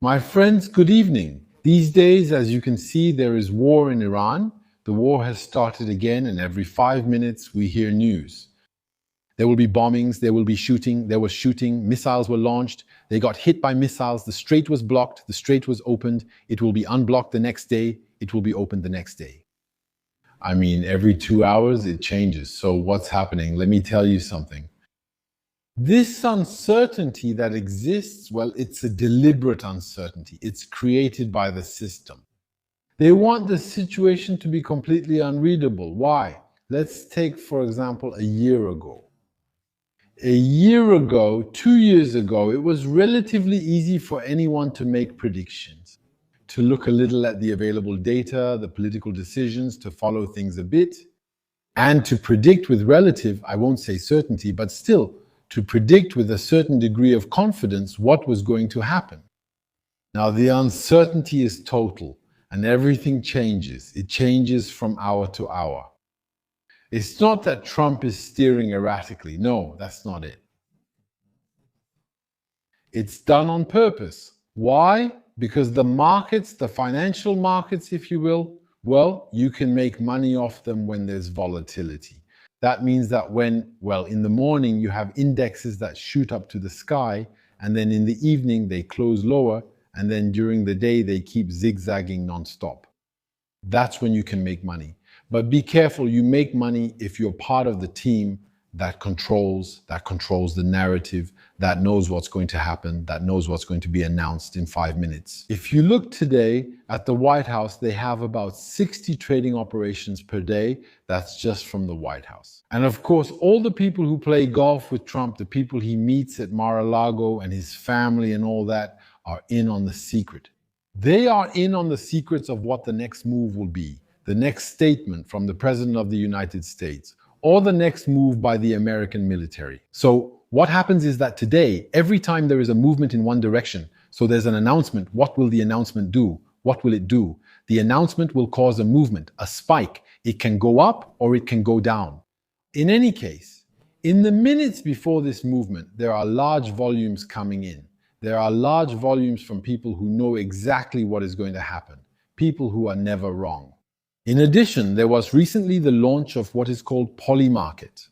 My friends, good evening. These days, as you can see, there is war in Iran. The war has started again, and every 5 minutes we hear news. There will be bombings, there will be shooting, there was shooting, missiles were launched, they got hit by missiles, the strait was blocked, the strait was opened, it will be unblocked the next day, it will be opened the next day. I mean, every 2 hours it changes. So what's happening? Let me tell you something. This uncertainty that exists, well, it's a deliberate uncertainty. It's created by the system. They want the situation to be completely unreadable. Why? Let's take, for example, a year ago. A year ago, 2 years ago, it was relatively easy for anyone to make predictions, to look a little at the available data, the political decisions, to follow things a bit, and to predict with relative, I won't say certainty, but still, to predict with a certain degree of confidence what was going to happen. Now, the uncertainty is total, and everything changes. It changes from hour to hour. It's not that Trump is steering erratically. No, that's not it. It's done on purpose. Why? Because the markets, the financial markets, if you will, well, you can make money off them when there's volatility. That means that when, well, in the morning you have indexes that shoot up to the sky, and then in the evening they close lower, and then during the day they keep zigzagging nonstop. That's when you can make money. But be careful, you make money if you're part of the team that controls the narrative, that knows what's going to happen, that knows what's going to be announced in 5 minutes. If you look today at the White House, they have about 60 trading operations per day. That's just from the White House. And of course, all the people who play golf with Trump, the people he meets at Mar-a-Lago and his family and all that, are in on the secret. They are in on the secrets of what the next move will be, the next statement from the President of the United States, or the next move by the American military. So what happens is that today, every time there is a movement in one direction, so there's an announcement, what will the announcement do? What will it do? The announcement will cause a movement, a spike. It can go up or it can go down. In any case, in the minutes before this movement, there are large volumes coming in. There are large volumes from people who know exactly what is going to happen, people who are never wrong. In addition, there was recently the launch of what is called Polymarket.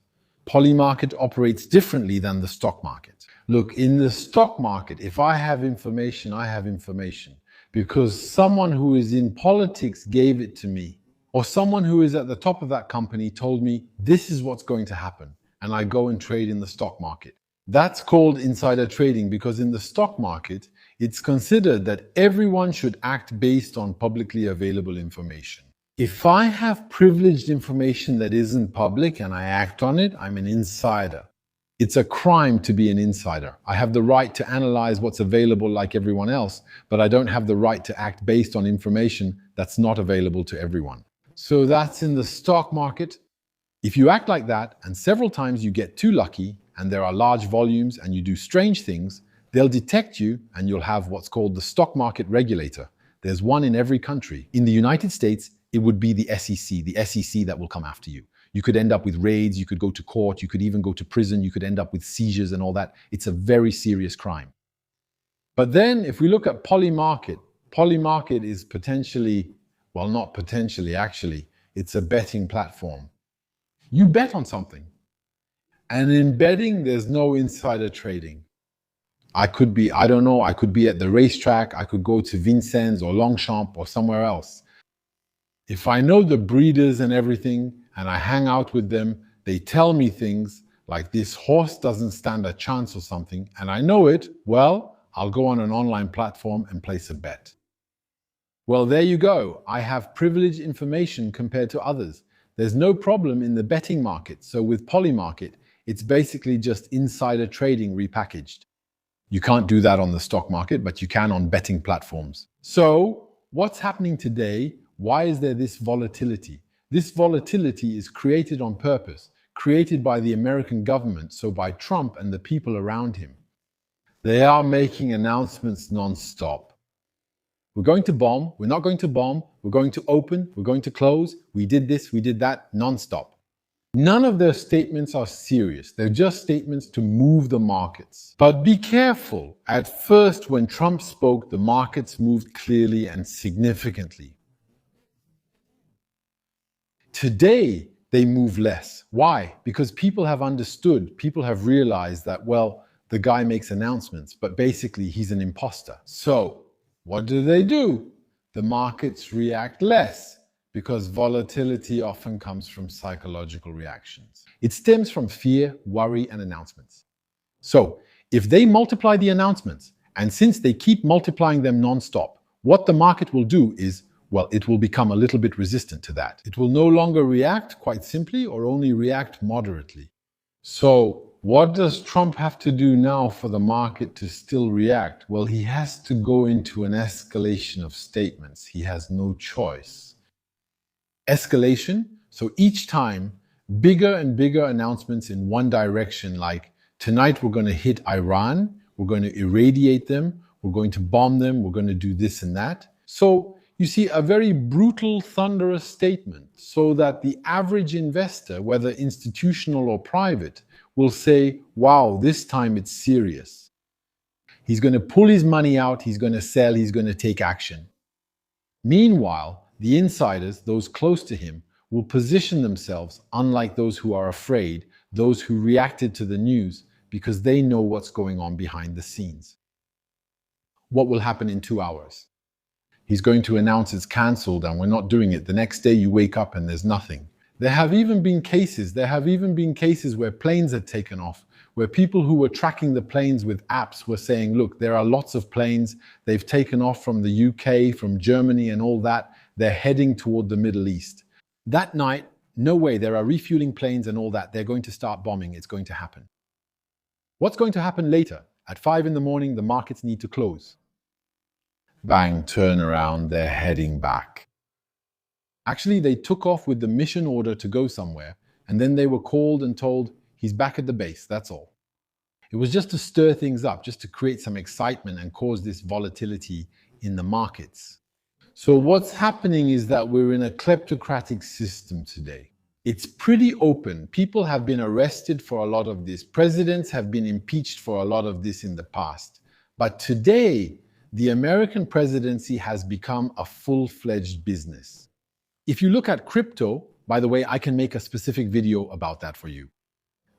Polymarket operates differently than the stock market. Look, in the stock market, if I have information, I have information because someone who is in politics gave it to me, or someone who is at the top of that company told me this is what's going to happen, and I go and trade in the stock market. That's called insider trading because in the stock market, it's considered that everyone should act based on publicly available information. If I have privileged information that isn't public and I act on it, I'm an insider. It's a crime to be an insider. I have the right to analyze what's available like everyone else, but I don't have the right to act based on information that's not available to everyone. So that's in the stock market. If you act like that and several times you get too lucky and there are large volumes and you do strange things, they'll detect you and you'll have what's called the stock market regulator. There's one in every country. In the United States, it would be the SEC that will come after you. You could end up with raids, you could go to court, you could even go to prison, you could end up with seizures and all that. It's a very serious crime. But then if we look at Polymarket, Polymarket is potentially, well, not potentially, actually, it's a betting platform. You bet on something. And in betting, there's no insider trading. I could be at the racetrack, I could go to Vincennes or Longchamp or somewhere else. If I know the breeders and everything, and I hang out with them, they tell me things like this horse doesn't stand a chance or something, and I know it, well, I'll go on an online platform and place a bet. Well, there you go. I have privileged information compared to others. There's no problem in the betting market. So with Polymarket, it's basically just insider trading repackaged. You can't do that on the stock market, but you can on betting platforms. So what's happening today? Why is there this volatility? This volatility is created on purpose, created by the American government, so by Trump and the people around him. They are making announcements non-stop. We're going to bomb, we're not going to bomb, we're going to open, we're going to close, we did this, we did that, non-stop. None of their statements are serious. They're just statements to move the markets. But be careful. At first, when Trump spoke, the markets moved clearly and significantly. Today, they move less. Why? Because people have understood, people have realized that, well, the guy makes announcements, but basically he's an imposter. So, what do? The markets react less because volatility often comes from psychological reactions. It stems from fear, worry, and announcements. So, if they multiply the announcements, and since they keep multiplying them non-stop, what the market will do is, well, it will become a little bit resistant to that. It will no longer react quite simply or only react moderately. So, what does Trump have to do now for the market to still react? Well, he has to go into an escalation of statements. He has no choice. Escalation, so each time, bigger and bigger announcements in one direction, like tonight we're going to hit Iran, we're going to irradiate them, we're going to bomb them, we're going to do this and that. So you see a very brutal, thunderous statement so that the average investor, whether institutional or private, will say, wow, this time it's serious. He's going to pull his money out, he's going to sell, he's going to take action. Meanwhile, the insiders, those close to him, will position themselves, unlike those who are afraid, those who reacted to the news, because they know what's going on behind the scenes. What will happen in 2 hours? He's going to announce it's cancelled and we're not doing it. The next day you wake up and there's nothing. There have even been cases where planes had taken off, where people who were tracking the planes with apps were saying, look, there are lots of planes. They've taken off from the UK, from Germany and all that. They're heading toward the Middle East. That night, no way, there are refueling planes and all that. They're going to start bombing. It's going to happen. What's going to happen later? At 5 in the morning, the markets need to close. Bang, turn around, they're heading back. Actually, they took off with the mission order to go somewhere, and then they were called and told, he's back at the base, that's all. It was just to stir things up, just to create some excitement and cause this volatility in the markets. So what's happening is that we're in a kleptocratic system today. It's pretty open. People have been arrested for a lot of this. Presidents have been impeached for a lot of this in the past. But today, the American presidency has become a full-fledged business. If you look at crypto, by the way, I can make a specific video about that for you.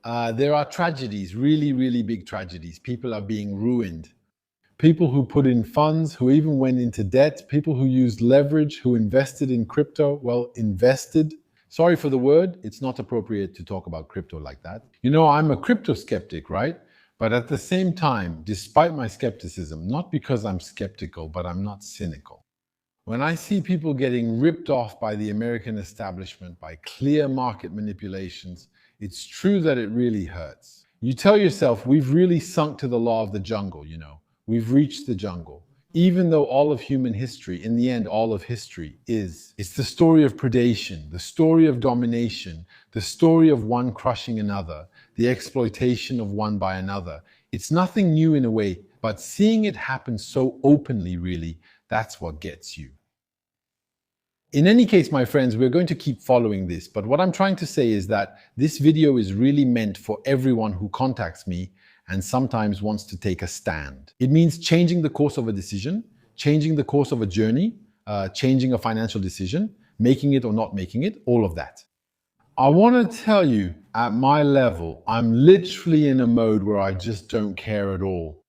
There are tragedies, really, really big tragedies. People are being ruined. People who put in funds, who even went into debt, people who used leverage, who invested in crypto, well, invested. Sorry for the word, it's not appropriate to talk about crypto like that. You know, I'm a crypto skeptic, right? But at the same time, despite my skepticism, not because I'm skeptical, but I'm not cynical. When I see people getting ripped off by the American establishment, by clear market manipulations, it's true that it really hurts. You tell yourself, we've really sunk to the law of the jungle, you know. We've reached the jungle. Even though all of human history, in the end, all of history it's the story of predation, the story of domination, the story of one crushing another, the exploitation of one by another. It's nothing new in a way, but seeing it happen so openly, really, that's what gets you. In any case, my friends, we're going to keep following this, but what I'm trying to say is that this video is really meant for everyone who contacts me and sometimes wants to take a stand. It means changing the course of a decision, changing the course of a journey, changing a financial decision, making it or not making it, all of that. I want to tell you, at my level, I'm literally in a mode where I just don't care at all.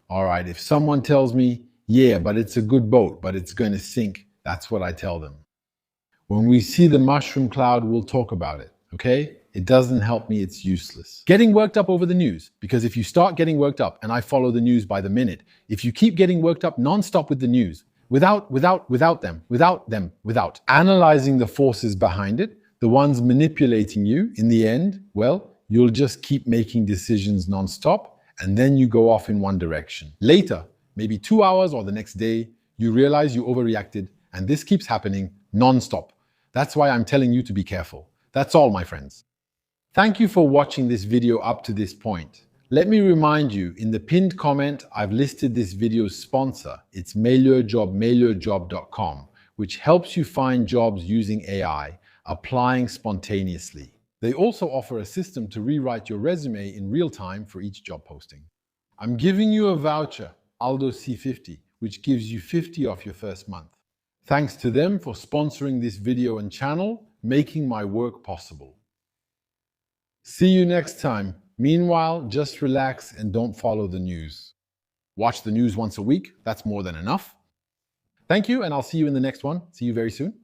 All right, if someone tells me, yeah, but it's a good boat, but it's going to sink, that's what I tell them. When we see the mushroom cloud, we'll talk about it, okay? It doesn't help me, it's useless. Getting worked up over the news, because if you start getting worked up, and I follow the news by the minute, if you keep getting worked up non-stop with the news, without analyzing the forces behind it, the ones manipulating you, in the end, well, you'll just keep making decisions non-stop, and then you go off in one direction. Later, maybe 2 hours or the next day, you realize you overreacted, and this keeps happening non-stop. That's why I'm telling you to be careful. That's all, my friends. Thank you for watching this video up to this point. Let me remind you, in the pinned comment, I've listed this video's sponsor. It's melhorjob.com, which helps you find jobs using AI, applying spontaneously. They also offer a system to rewrite your resume in real time for each job posting. I'm giving you a voucher, Aldo C50, which gives you 50 off your first month. Thanks to them for sponsoring this video and channel, making my work possible. See you next time. Meanwhile, just relax and don't follow the news. Watch the news once a week. That's more than enough. Thank you, and I'll see you in the next one. See you very soon.